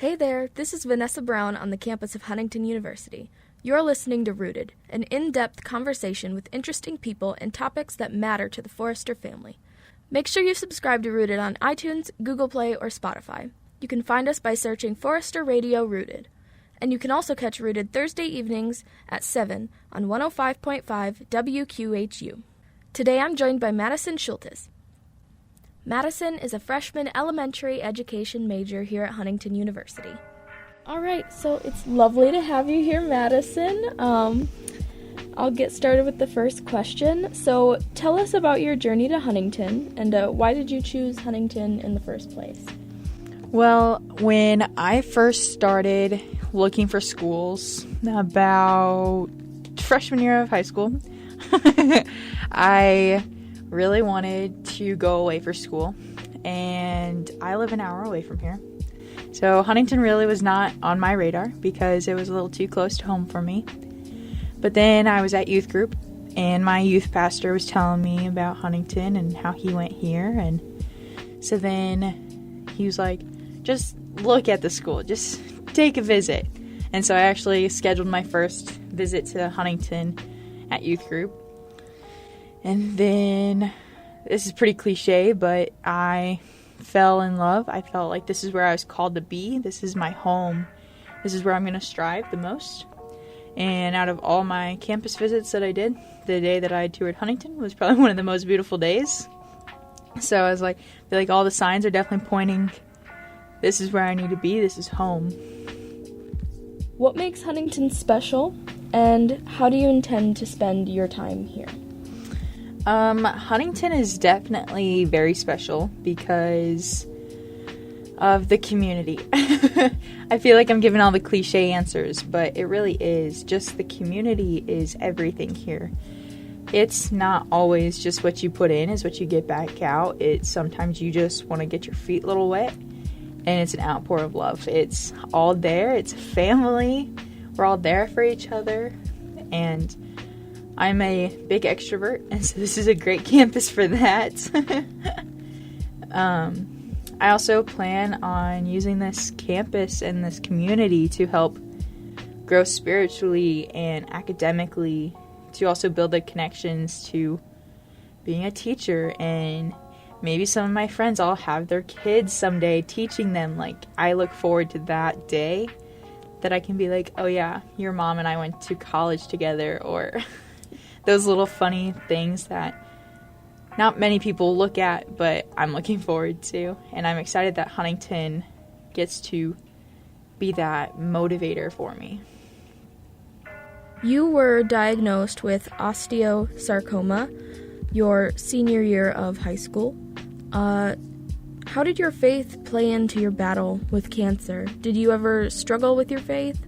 Hey there, this is Vanessa Brown on the campus of Huntington University. You're listening to Rooted, an in-depth conversation with interesting people and topics that matter to the Forrester family. Make sure you subscribe to Rooted on iTunes, Google Play, or Spotify. You can find us by searching Forrester Radio Rooted. And you can also catch Rooted Thursday evenings at 7 on 105.5 WQHU. Today I'm joined by Maddie Schultis. Madison is a freshman elementary education major here at Huntington University. All right, so it's lovely to have you here, Madison. I'll get started with the first question. So tell us about your journey to Huntington, and why did you choose Huntington in the first place? Well, when I first started looking for schools, about freshman year of high school, I really wanted to go away for school, and I live an hour away from here. So Huntington really was not on my radar because it was a little too close to home for me. But then I was at youth group, and my youth pastor was telling me about Huntington and how he went here. And so then he was like, just look at the school, just take a visit. And so I actually scheduled my first visit to Huntington at youth group. And then, this is pretty cliche, but I fell in love. I felt like this is where I was called to be. This is my home. This is where I'm going to strive the most. And out of all my campus visits that I did, the day that I toured Huntington was probably one of the most beautiful days. So I was like, I feel like all the signs are definitely pointing, this is where I need to be. This is home. What makes Huntington special, and how do you intend to spend your time here? Huntington is definitely very special because of the community. I feel like I'm giving all the cliche answers, but it really is. Just the community is everything here. It's not always just what you put in is what you get back out. It's sometimes you just want to get your feet a little wet, and it's an outpour of love. It's all there. It's family. We're all there for each other, and I'm a big extrovert, and so this is a great campus for that. I also plan on using this campus and this community to help grow spiritually and academically, to also build the connections to being a teacher, and maybe some of my friends all have their kids someday teaching them. Like, I look forward to that day that I can be like, oh yeah, your mom and I went to college together, or those little funny things that not many people look at, but I'm looking forward to. And I'm excited that Huntington gets to be that motivator for me. You were diagnosed with osteosarcoma your senior year of high school. How did your faith play into your battle with cancer? Did you ever struggle with your faith,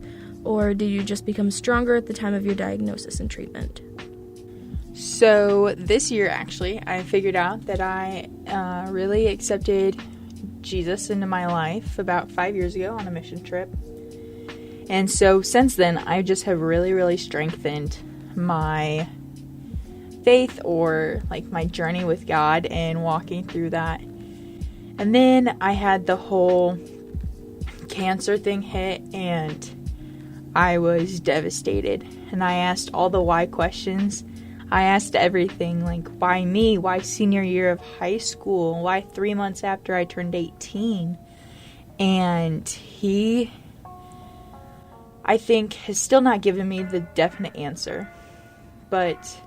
or did you just become stronger at the time of your diagnosis and treatment? So this year, actually, I figured out that I really accepted Jesus into my life about 5 years ago on a mission trip. And so since then, I just have really, really strengthened my faith, or like my journey with God and walking through that. And then I had the whole cancer thing hit, and I was devastated. And I asked all the why questions. I asked everything, like, why me? Why senior year of high school? Why 3 months after I turned 18? And he, I think, has still not given me the definite answer. But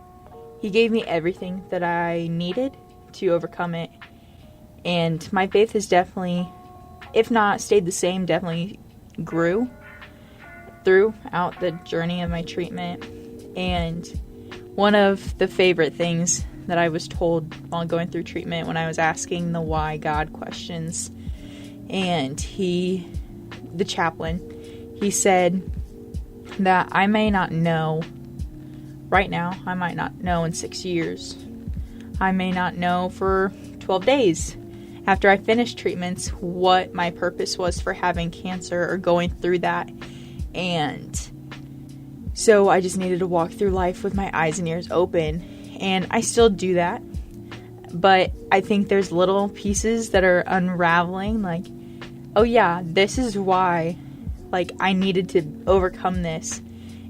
he gave me everything that I needed to overcome it. And my faith has definitely, if not stayed the same, definitely grew throughout the journey of my treatment. And one of the favorite things that I was told while going through treatment, when I was asking the why God questions, and the chaplain, he said that I may not know right now, I might not know in 6 years, I may not know for 12 days after I finished treatments what my purpose was for having cancer or going through that. And so I just needed to walk through life with my eyes and ears open, and I still do that. But I think there's little pieces that are unraveling, like oh yeah, this is why, like, I needed to overcome this,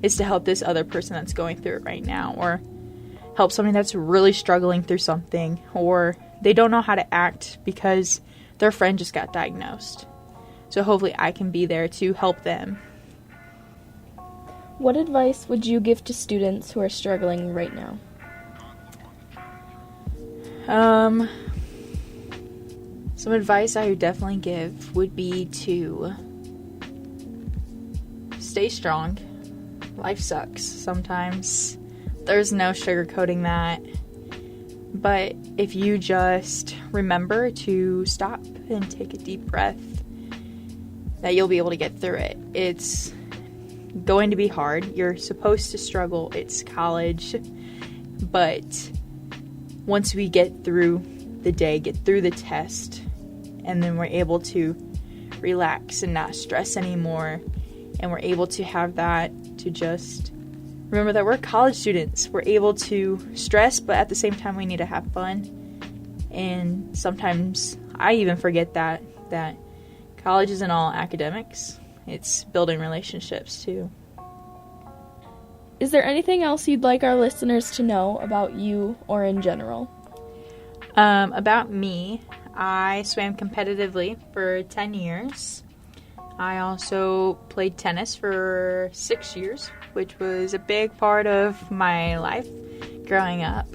is to help this other person that's going through it right now, or help somebody that's really struggling through something, or they don't know how to act because their friend just got diagnosed. So hopefully I can be there to help them. What advice would you give to students who are struggling right now? Some advice I would definitely give would be to stay strong. Life sucks sometimes. There's no sugarcoating that. But if you just remember to stop and take a deep breath, that you'll be able to get through it. It's going to be hard. You're supposed to struggle. It's college. But once we get through the day, get through the test, and then we're able to relax and not stress anymore, and we're able to have that to just remember that we're college students. We're able to stress, but at the same time we need to have fun. And sometimes I even forget that college isn't all academics. It's building relationships too. Is there anything else you'd like our listeners to know about you or in general? About me, I swam competitively for 10 years. I also played tennis for 6 years, which was a big part of my life growing up.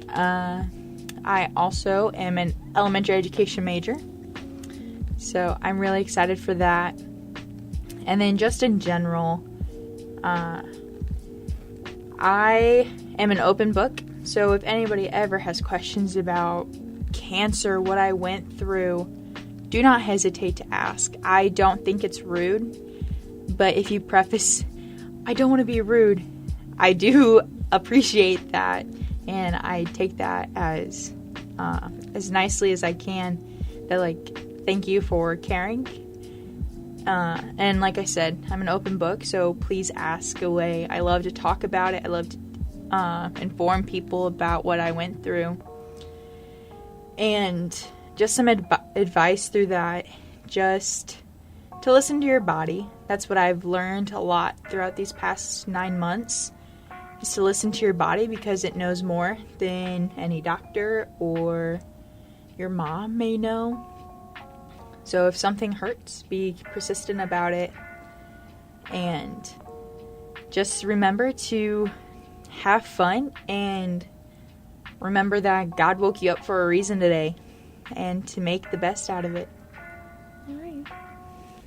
I also am an elementary education major, so I'm really excited for that. And then just in general, I am an open book, so if anybody ever has questions about cancer, what I went through, do not hesitate to ask. I don't think it's rude, but if you preface, I don't want to be rude, I do appreciate that, and I take that as nicely as I can, that, like, thank you for caring. And like I said, I'm an open book, so please ask away. I love to talk about it. I love to inform people about what I went through. And just some advice through that, just to listen to your body. That's what I've learned a lot throughout these past 9 months, is to listen to your body, because it knows more than any doctor or your mom may know. So if something hurts, be persistent about it, and just remember to have fun, and remember that God woke you up for a reason today, and to make the best out of it. All right.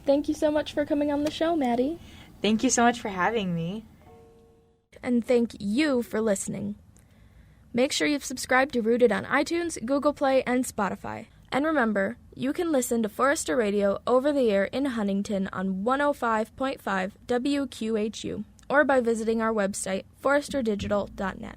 Thank you so much for coming on the show, Maddie. Thank you so much for having me. And thank you for listening. Make sure you've subscribed to Rooted on iTunes, Google Play, and Spotify. And remember, you can listen to Forester Radio over the air in Huntington on 105.5 WQHU, or by visiting our website, foresterdigital.net.